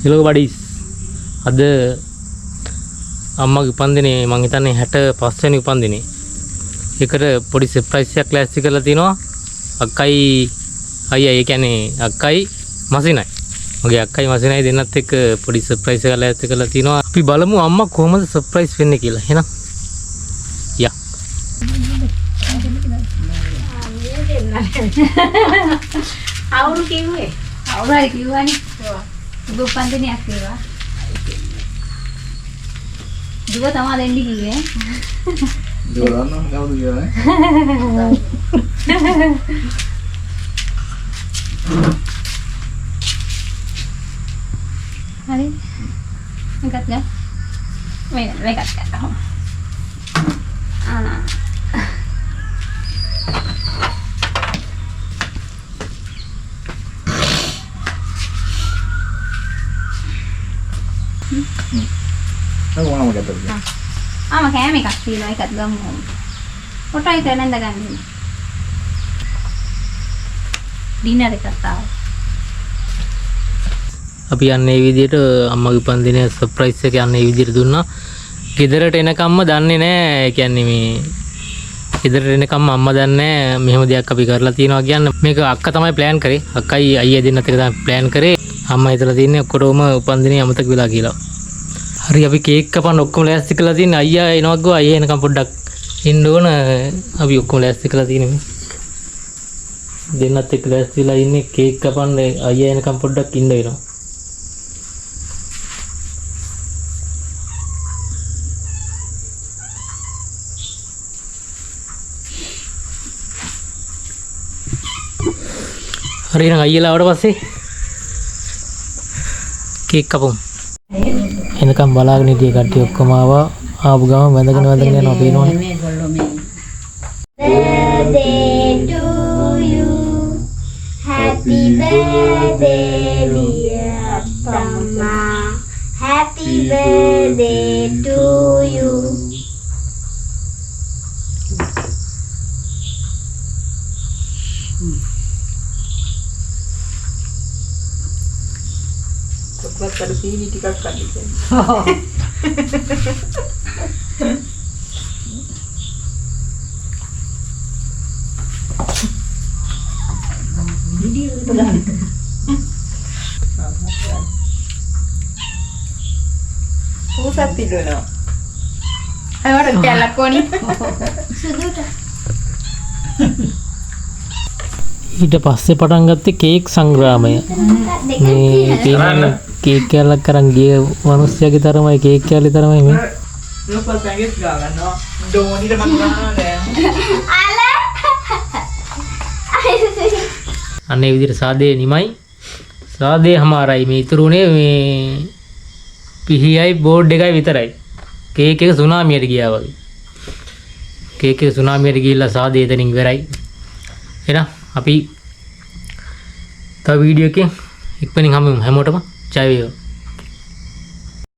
Hello buddies. අද අම්මගේ උපන්දිනේ මං හිතන්නේ 65 වෙනි උපන්දිනේ. ඒකට පොඩි සර්ප්‍රයිස් එකක් ලෑස්ති කරලා තිනවා. අක්කයි අයියා ඒ කියන්නේ අක්කයි මසිනයි. මගේ අක්කයි මසිනයි දෙන්නත් එක්ක පොඩි සර්ප්‍රයිස් එකක් ලෑස්ති කරලා තිනවා. අපි බලමු අම්මා කොහොමද සර්ප්‍රයිස් වෙන්නේ කියලා. එහෙනම් යා. අවුරු කිව්වේ. අවුරුයි කිව්වනේ. දුක පන්දිනේ අක්කේවා. දුක තමයි දෙන්නේ කිව්වේ. දුක දන්නව කවුද කියන්නේ? හරි. එකත් ගන්න. මේකත් ගන්න. මොනවද ගත්තද? ආම කෑම එකක් තියෙනවා ඒකත් ගමු. කොටයි තැනෙන්ද ගන්න. ඩිනර් එකක් ආවා. අපි යන්නේ මේ විදිහට අම්මගේ උපන්දිනේ සර්ප්‍රයිස් එක යන්නේ මේ විදිහට දුන්නා. ගෙදරට එනකම්ම දන්නේ නැහැ. ඒ කියන්නේ මේ ගෙදරට එනකම්ම අම්මා දන්නේ නැහැ මෙහෙම දෙයක් අපි කරලා තියෙනවා කියන්නේ. මේක අක්කා තමයි ප්ලෑන් කරේ. අක්කයි අයියා දෙන්නත් එක තමයි ප්ලෑන් කරේ. අම්මා හිතලා තින්නේ ඔක්කොටම උපන්දිනේ අමතක වෙලා කියලා. හරි අපි කේක් කපන්න ඔක්කොම ලෑස්ති කරලා තින්නේ. අයියා එනවා ගෝ අයියා එනකම් පොඩ්ඩක් ඉන්න ඕන. අපි ඔක්කොම ලෑස්ති කරලා තින්නේ. දෙන්නත් එක්ක ලෑස්ති වෙලා ඉන්නේ කේක් කපන්න අයියා එනකම් පොඩ්ඩක් ඉන්න වෙනවා. හරි එහෙනම් අයියලා ආවට පස්සේ කේක් කපමු. එනකම් බලාගෙන හිටිය කට්ටිය ඔක්කොම ආවා. ආපු ගම වැඳගෙන යනවා පේනවනේ. මේගොල්ලෝ මේ Birthday to you. Happy birthday, dear Pama. Happy birthday to you. Buat sini dikasih kan. Pusat tidur no. Ayo ada telepon nih. ඊට පස්සේ පටන් ගත්තේ කේක් සංග්‍රාමය. මේ කියන්නේ කේක් කෑල්ලක් කරන් ගිය මිනිස්සයාගේ තරමයි කේක් කෑල්ලේ තරමයි මේ. Lupa pengen gak no. Doni teman mana? අනේ විදිහට සාදේ නිමයි. සාදේ හමාරයි මේ ඉතුරුනේ මේ පිහියයි බෝඩ් එකයි විතරයි. කේක් එක සුනාමියට ගියා වගේ. කේක් එක සුනාමියට ගිහිල්ලා සාදේ එතනින් ඉවරයි. එහෙනම් අපි තව වීඩියෝ එකකින් ඉක්මනින් හමුවෙමු හැමෝටම ජය වේවා.